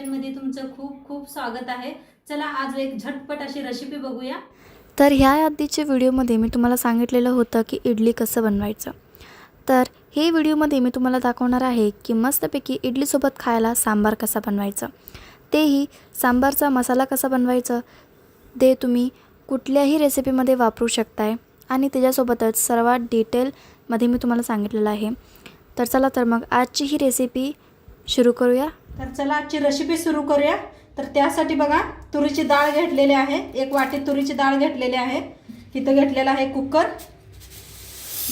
मध्ये तुमचं खूप खूप स्वागत आहे। चला आज एक झटपट अशी रेसिपी बघूया। तर ह्या आधीच्या व्हिडिओमध्ये मी तुम्हाला सांगितलेलं होतं की इडली कसं बनवायचं। तर हे व्हिडिओमध्ये मी तुम्हाला दाखवणार आहे की मस्तपैकी इडलीसोबत खायला सांबार कसा बनवायचा, तेही सांबारचा मसाला कसा बनवायचा ते तुम्ही कुठल्याही रेसिपीमध्ये वापरू शकताय आणि त्याच्यासोबतच सर्वात डिटेलमध्ये मी तुम्हाला सांगितलेलं आहे। तर चला तर मग आजची ही रेसिपी सुरू करूया। तर चला आजची रेसिपी सुरू करूया। तर त्यासाठी बघा तुरीची डाळ घेतलेली आहे, एक वाटी तुरीची डाळ घेतलेली आहे। इथं घेतलेला आहे कुकर,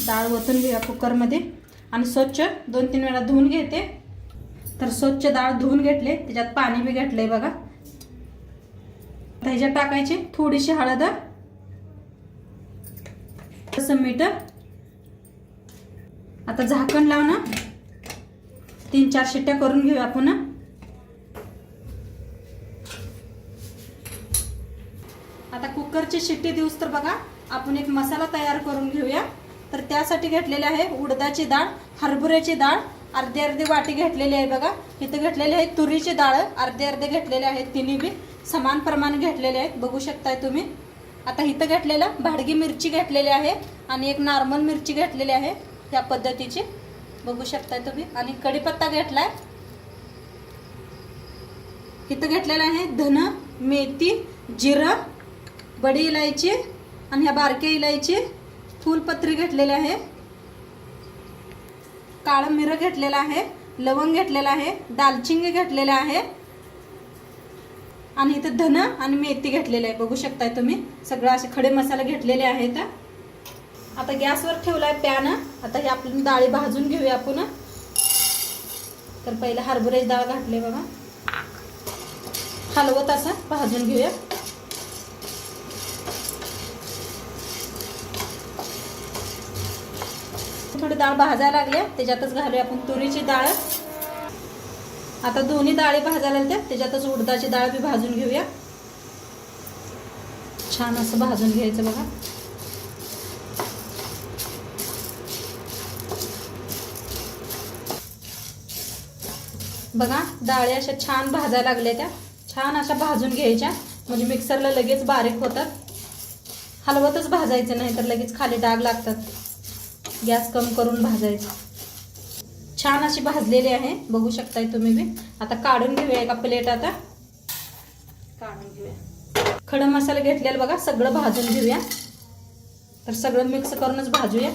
डाळ ओतून घेऊया कुकरमध्ये आणि स्वच्छ 2-3 वेळा धुवून घेते। तर स्वच्छ डाळ धुवून घेतले, त्याच्यात पाणी बी घेतलंय बघा। ह्याच्यात टाकायची थोडीशी हळद, तसं मीठ। आता झाकण लावून 3-4 शिट्ट्या करून घेऊया आपण। आता कुकरची शिट्टी देऊस तर बघा आपण एक मसाला तयार करून घेऊया। तर त्यासाठी घेतलेले आहे उडदाची डाळ, हरभऱ्याची डाळ अर्धी वाटी घेतलेली आहे बघा। इथे घेतलेली आहे तुरीची डाळ अर्धे घेतलेले आहेत, तिन्ही बी समान प्रमाण घेतलेले आहेत, बघू शकताय तुम्ही। आता इथं घेतलेला भाडगी मिरची घेतलेली आहे आणि एक नॉर्मल मिरची घेतलेली आहे त्या पद्धतीची, बघू शकताय तुम्ही। आणि कढीपत्ता घेतलाय। इथं घेतलेला आहे धन, मेथी, जिरं, बडी इलायची आणि ह्या बारक्या इलायची, फुलपत्री घेतलेली आहे, काळं मिरं घेतलेलं आहे, लवंग घेतलेला आहे, दालचिनी घेतलेले आहे आणि इथं धन आणि मेथी घेतलेले आहे, बघू शकताय तुम्ही। सगळं असे खडे मसाले घेतलेले आहेत। आता गॅसवर ठेवलाय पॅन। आता हे आपण डाळी भाजून घेऊया आपण। तर पहिला हरभऱ्याची डाळ घातली बघा, हलवत असं भाजून घेऊया। थोडी डाळ भाजायला लागली, त्याच्यातच घालूया आपण तुरीची डाळ। आता दोन्ही डाळी भाजायला लागल्या, त्याच्यातच उडदाची डाळ बी भाजून घेऊया। छान असं भाजून घ्यायचं बघा। बघा डाळी अशा छान भाजायला लागल्या, त्या छान अशा भाजून घ्यायच्या, म्हणजे मिक्सरला लगेच बारीक होतात। हलवतच भाजायचं नाही तर लगेच खाली डाग लागतात, गॅस कम करून भाजायचं। छान अशी भाजलेली आहे, बघू शकताय तुम्ही बी। आता काढून घेऊया एका प्लेट। आता काढून घेऊया। खडा मसाला घेतलेला बघा, सगळं भाजून घेऊया। तर सगळं मिक्स करूनच भाजूया।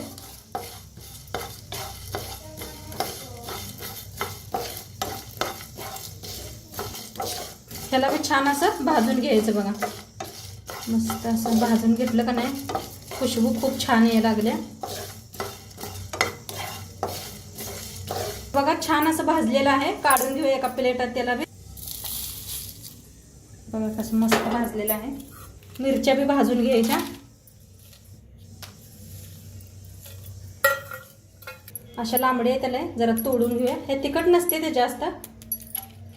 ह्याला बी छान असं भाजून घ्यायचं बघा। मस्त असं भाजून घेतलं का नाही, खुशबू खूप छान यायला लागल्या बघा। छान असं भाजलेलं आहे, काढून घेऊया एका प्लेटात त्याला बी। बघा कसं मस्त भाजलेलं आहे। मिरच्या बी भाजून घ्यायच्या। अशा लांबड्या त्याला जरा तोडून घेऊया। हे तिखट नसते ते जास्त,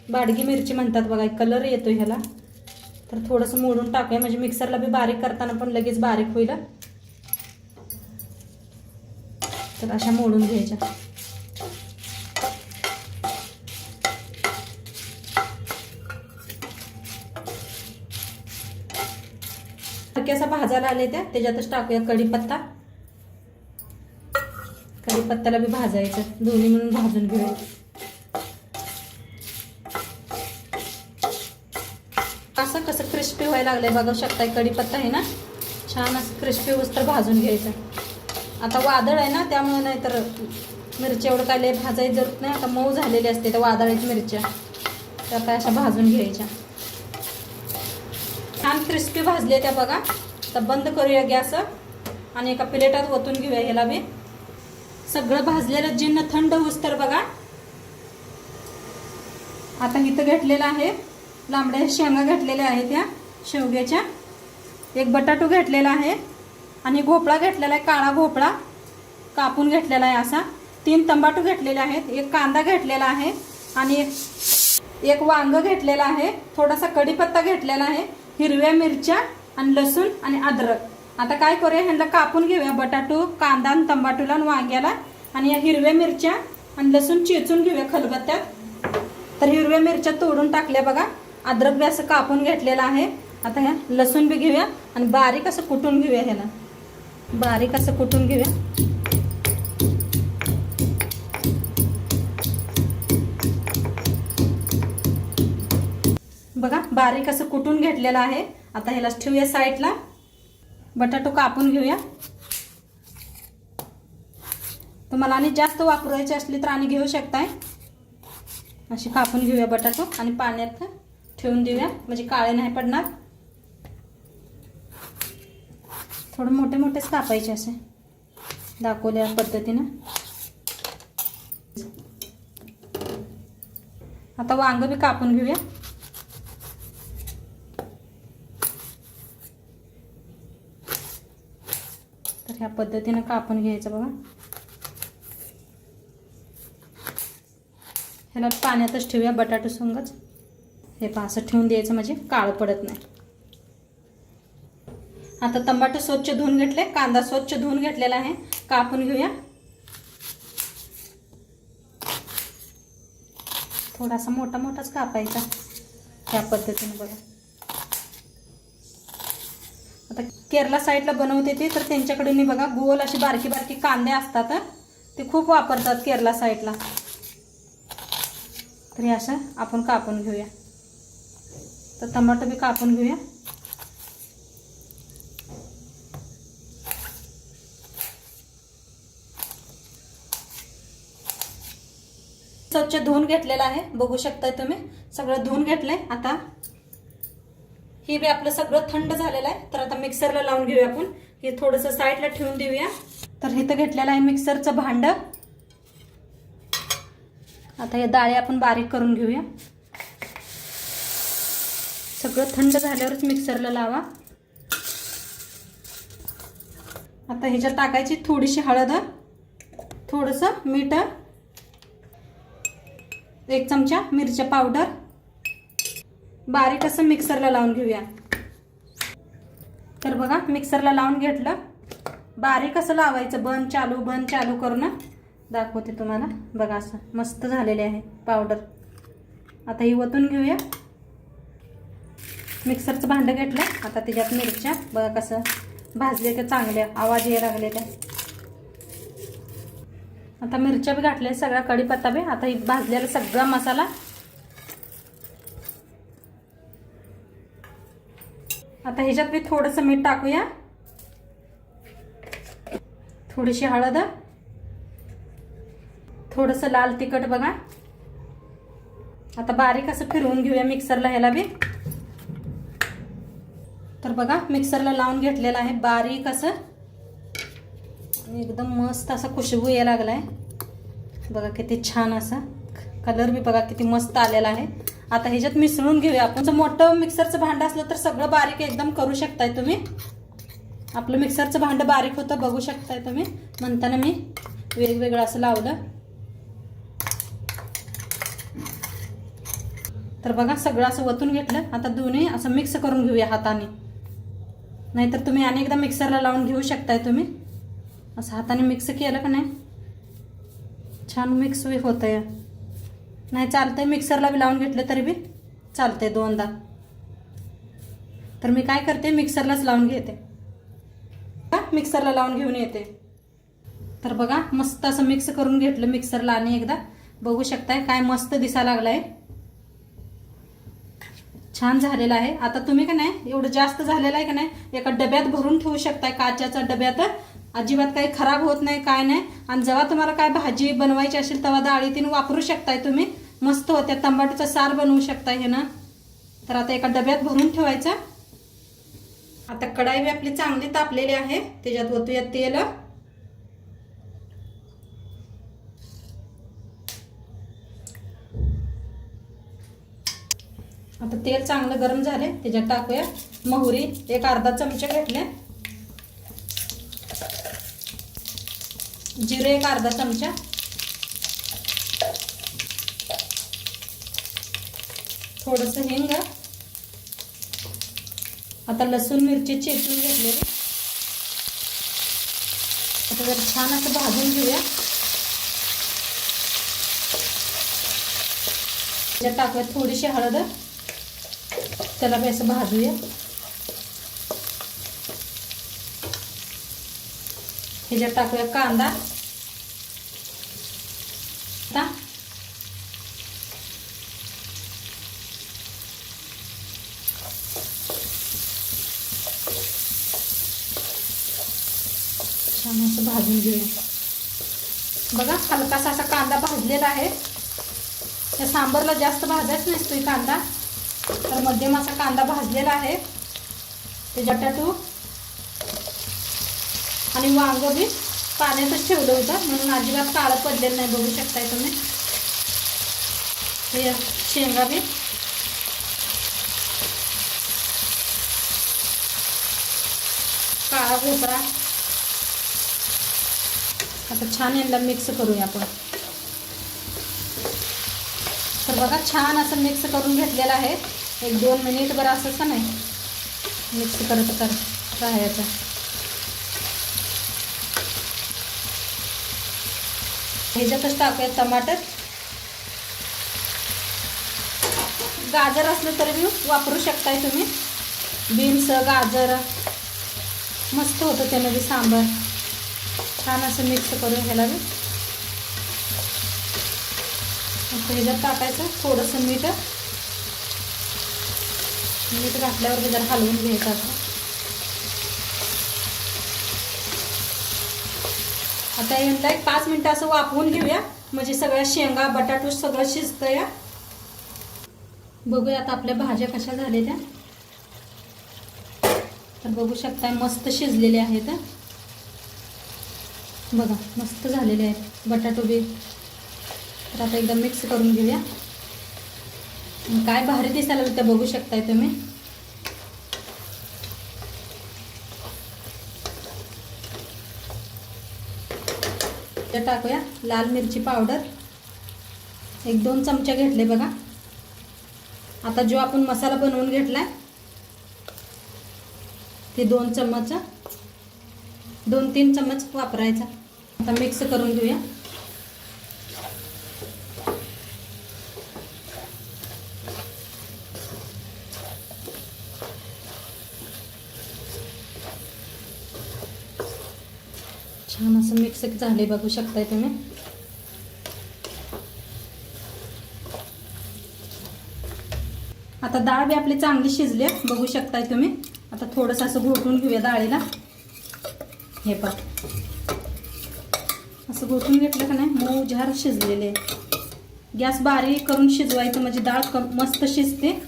भाडगी मिरची म्हणतात बघा, कलर येतो ह्याला। तर थोडंसं मोडून टाकूया, म्हणजे मिक्सरला बी बारीक करताना पण लगेच बारीक होईल। तर अशा मोडून घ्यायच्या। असा भाजायला आले त्याच्यातच टाकूया कढीपत्ता। कढीपत्त्याला बी भाजायचं, दोन्ही मिळून भाजून घेऊया। असं कसं क्रिस्पी व्हायला लागलंय बघू शकताय। कढीपत्ता आहे ना, छान असं क्रिस्पी होईस्तोवर भाजून घ्यायचं। आता वादळ आहे ना, त्यामुळे नाही तर मिरची एवढं काय लय भाजायची जरूरत नाही। आता मऊ झालेली असते त्या वादळाची मिरच्या, त्या आता अशा भाजून घ्यायच्या। छान क्रिस्पी भाजले त्या बघा। तर बंद करूया गॅस आणि एका प्लेटात ओतून घेऊया ह्याला बी। सगळं भाजलेलं जिन्न थंड होऊस तर बघा। आता इथं घेतलेलं आहे लांबड्या शेंगा घेतलेल्या आहेत, त्या शेवग्याच्या। एक बटाटू घेतलेला आहे आणि भोपळा घेतलेला आहे, काळा भोपळा कापून घेतलेला आहे असा। 3 टमाटो घेतलेले आहेत, एक कांदा घेतलेला आहे आणि एक वांग घेतलेला आहे, थोडासा कढीपत्ता घेतलेला आहे, हिरव्या मिरच्या आणि लसूण आणि अद्रक। आता काय करूया, ह्यांना कापून घेऊया, बटाटू, कांदा आणि टमाटोला आणि वांग्याला, आणि या हिरव्या मिरच्या आणि लसूण चेचून घेऊया खलबत्त्यात। तर हिरव्या मिरच्या तोडून टाकल्या बघा. अद्रक बी असं कापून घेतलेलं आहे. आता ह्या लसूण बी घेऊया आणि बारीक असं कुटून घेऊया. ह्याला बारीक असं कुटून घेऊया. बघा बारीक असं कुटून घेतलेलं आहे. आता ह्याला ठेवूया साईडला. बटाटो कापून घेऊया. तुम्हाला आणि जास्त वापरायची असली तर आणि घेऊ शकताय. अशी कापून घेऊया बटाटो आणि पाण्यात ठेवून देऊया म्हणजे काळे नाही पडणार. थोडं मोठे मोठेच कापायचे असे दाखवल्या पद्धतीनं. आता वांग बी कापून घेऊया. तर ह्या पद्धतीनं कापून घ्यायचं बघा. ह्याला पाण्यातच ठेवूया बटाटो संगच. हे पहा असं ठेवून द्यायचं म्हणजे काळं पडत नाही. आता टमाटर स्वच्छ धुवून घेतले. कांदा स्वच्छ धुवून घेतलेला आहे. कापून घेऊया. थोडासा मोठा मोठाच कापायचा ह्या पद्धतीने बघा. आता केरला साईडला बनवते ते तर त्यांच्याकडे मी बघा गोल अशी बारकी बारकी कांदे असतात. ते खूप वापरतात केरला साईडला. तर हे असं आपण कापून घेऊया. तर टमाटर बी कापून घेऊया. स्वच्छ धुवून घेतलेला आहे. बघू शकताय तुम्ही सगळं धुवून घेतलंय. आता हे बी आपलं सगळं थंड झालेलं आहे. तर आता मिक्सरला लावून घेऊया आपण. हे थोडंसं साईडला ठेवून देऊया. तर हे तर घेतलेलं आहे मिक्सरचं भांड. आता हे डाळी आपण बारीक करून घेऊया. सगळं थंड झाल्यावरच मिक्सरला लावा. आता ह्याच्यात टाकायची थोडीशी हळद, थोडंसं मीठ, 1 चमचा मिरच्या पावडर. बारीक असं मिक्सरला लावून घेऊया. तर बघा मिक्सरला लावून घेतलं. बारीक असं लावायचं. बंद चालू करून दाखवते तुम्हाला. बघा असं मस्त झालेले आहे पावडर. आता ही ओतून घेऊया. मिक्सरचं भांडं घेतलं. आता त्याच्यात मिरच्या बघा कसं भाजले ते चांगल्या आवाज यायला लागले त्या. आता मिरच्या बी घातल्या सगळा कढीपत्ता बी. आता ही भाजलेला सगळा मसाला. आता ह्याच्यात बी थोडंसं मीठ टाकूया. थोडीशी हळद, थोडंसं लाल तिखट बघा. आता बारीक असं फिरवून घेऊया मिक्सरला ह्याला बी. तर बघा मिक्सरला लावून घेतलेलं आहे बारीक असं. एकदम मस्त असा खुशबू यायला लागलाय. बघा किती छान असा कलर बी बघा किती मस्त आलेला आहे. आता ह्याच्यात मिसळून घेऊया आपण. जर मोठं मिक्सरचं भांडं असलं तर सगळं बारीक एकदम करू शकताय तुम्ही. आपलं मिक्सरचं भांडं बारीक होतं बघू शकताय तुम्ही. म्हणताना मी वेगवेगळं असं लावलं. तर बघा सगळं असं वतून घेतलं. आता दोन्ही असं मिक्स करून घेऊया हाताने. नाहीतर तुम्ही अनेकदा मिक्सरला लावून घेऊ शकताय तुम्ही. असं हाताने मिक्स केलं का नाही छान मिक्स होतंय. नाही चालतंय मिक्सरला बी लावून घेतलं तरी बी चालतंय 2दा. तर मी काय करते मिक्सरलाच लावून घेते. मिक्सरला लावून घेऊन येते. तर बघा मस्त असं मिक्स करून घेतलं मिक्सरला आणि एकदा. बघू शकताय काय मस्त दिसायला लागलाय. छान झालेला आहे. आता तुम्ही का नाही एवढं जास्त झालेलं आहे का नाही एका डब्यात भरून ठेवू शकताय. काचेच्या डब्यात. अजिबात काही खराब होत नाही काय नाही. आणि जेव्हा तुम्हाला काय भाजी बनवायची असेल तेव्हा डाळीतीन वापरू शकताय तुम्ही. मस्त होत्या. टमाटोचा सार बनवू शकताय हे ना. तर आता एका डब्यात भरून ठेवायचं. आता कढाई बी आपली चांगली तापलेली आहे. त्याच्यात ओतूया तेल. आता तेल चांगलं गरम झाले त्याच्यात टाकूया मोहरी. एक अर्धा चमचा घेतले. जिरे एक अर्धा चमचा. थोडंसं हिंग. आता लसूण मिरची चेचून घेतलेली. आता जर छान असं भाजून घेऊया. त्याच्यात टाकूया थोडीशी हळद, त्याला बी असं भाजूया. ह्याच्यात टाकूया कांदा. छान असं भाजून घेऊया. बघा हलकासा असा कांदा भाजलेला आहे. त्या सांबरला जास्त भाजायच नसतोय कांदा, तर मध्यम असा कांदा भाजलेला आहे. ते बटाटू आणि वांग बी पाण्यातच ठेवलं होतं म्हणून अजिबात काळं पडलेलं नाही. बघू शकताय तुम्ही. हे शेंगा बी काळा भोपळा. आता छान यांना मिक्स करूया आपण. तर बघा छान असं मिक्स करून घेतलेलं आहे. 1-2 मिनिट बरं असं नाही मिक्स करत राहायचं. ह्याच्यातच टाकूया टमाटर. गाजर असलं तरी बी वापरू शकताय तुम्ही. बीन्स, गाजर मस्त होतं त्यानं बी सांबार. छान असं मिक्स करून ह्याला बी. ह्याच्यात टाकायचं थोडंसं मीठ. मीठ घातल्यावर बी जरा हलवून घ्यायचं असं. आता यांना 5 मिनिटं असं वाफवून घेऊया म्हणजे सगळ्या शेंगा बटाटू सगळं शिजतं या. बघूया आता आपल्या भाज्या कशा झालेल्या. तर बघू शकताय मस्त शिजलेले आहेत. बघा मस्त झालेले आहेत बटाटो बी. तर आता एकदा मिक्स करून घेऊया. काय भारी दिसायला ते बघू शकताय तुम्ही. त्यात टाकूया लाल मिरची पावडर. 1-2 चमचे घेतले बघा. आता जो आपण मसाला बनवून घेतलाय ते 2 चम्मच 2-3 चम्मच वापरायचा. आता मिक्स करून घेऊया. छान असं मिक्स झाले बघू शकताय तुम्ही. आता डाळ बी आपली चांगली शिजली बघू शकताय तुम्ही. आता थोडंसं असं घोटून घेऊया डाळीला. हे पहा असं घोटून घेतलं का नाही मऊ झार शिजलेले. गॅस बारीक करून शिजवायचं म्हणजे डाळ मस्त शिजते.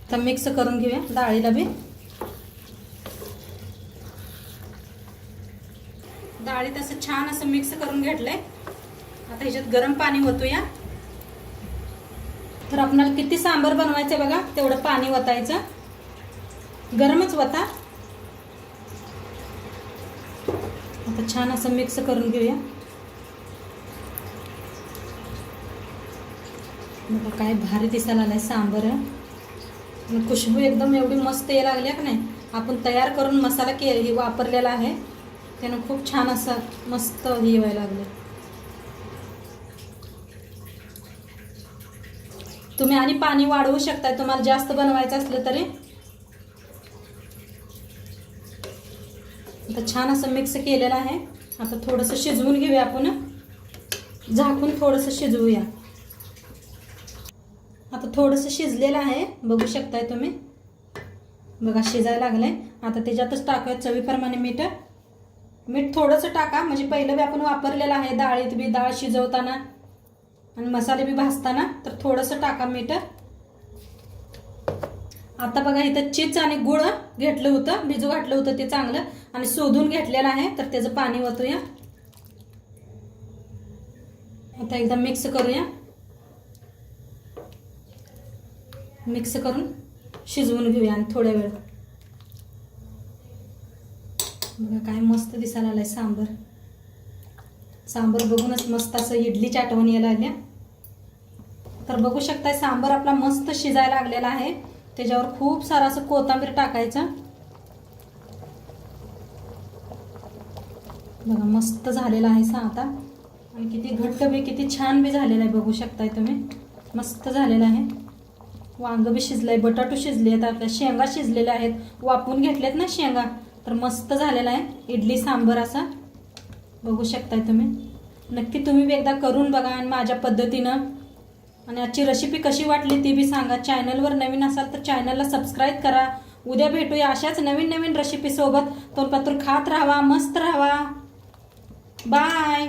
आता मिक्स करून घेऊया डाळीला बी. डाळीत असं छान असं मिक्स करून घेतलंय. आता ह्याच्यात गरम पाणी ओतूया. तर आपल्याला किती सांबार बनवायचं बघा तेवढं पाणी ओतायचं. गरमच ओता. आता छान असं मिक्स करून घेऊया. बघा काय भारी दिसायला आलाय सांबार. खुशबू एकदम एवढी मस्त यायला लागली का नाही. आपण तयार करून मसाला वापरलेला आहे त्यानं खूप छान असं मस्त हे व्हायला लागले. तुम्ही आणि पाणी वाढवू शकता तुम्हाला जास्त बनवायचं असलं तरी. आता छान असं मिक्स केलेलं आहे. आता थोडंसं शिजवून घेऊया आपण. झाकून थोडंसं शिजवूया. आता थोडंसं शिजलेलं आहे बघू शकताय तुम्ही. बघा शिजायला लागलंय. आता त्याच्यातच टाकूया चवीप्रमाणे मीठ. मीठ थोडंसं टाका म्हणजे पहिलं बी आपण वापरलेलं आहे डाळीत बी. डाळ शिजवताना आणि मसाले बी भाजताना तर थोडंसं टाका मीठ. आता बघा इथं चीज आणि गुळ घेतलं होतं भिजू घातलं होतं ते चांगलं आणि शोधून घेतलेलं आहे. तर त्याचं पाणी ओतूया. आता एकदा मिक्स करूया. मिक्स करून शिजवून घेऊया आणि थोड्या वेळ. बघा काय मस्त दिसायला आलाय सांबर. सांबर बघूनच मस्त असं इडलीची आठवण यायला लागल्या. तर बघू शकताय सांबर आपला मस्त शिजायला लागलेला आहे. त्याच्यावर खूप सारं असं कोथिंबीर टाकायचं. बघा मस्त झालेला आहे आता आणि किती घट्ट बी किती छान बी झालेला आहे बघू शकताय तुम्ही. मस्त झालेला आहे. वांग बी शिजलंय, बटाटू शिजले आहेत, आपल्या शेंगा शिजलेल्या आहेत, वाफवून घेतल्यात ना शेंगा. तर मस्त झालेला आहे इडली सांबर असा बघू शकताय तुम्ही. नक्की तुम्ही बी एकदा करून बघा आणि माझ्या पद्धतीनं. आणि आजची रेसिपी कशी वाटली ती बी सांगा. चॅनलवर नवीन असाल तर चॅनलला सबस्क्राईब करा. उद्या भेटूया अशाच नवीन नवीन रेसिपी सोबत. तोपर्यंत खात राहावा, मस्त राहावा. बाय.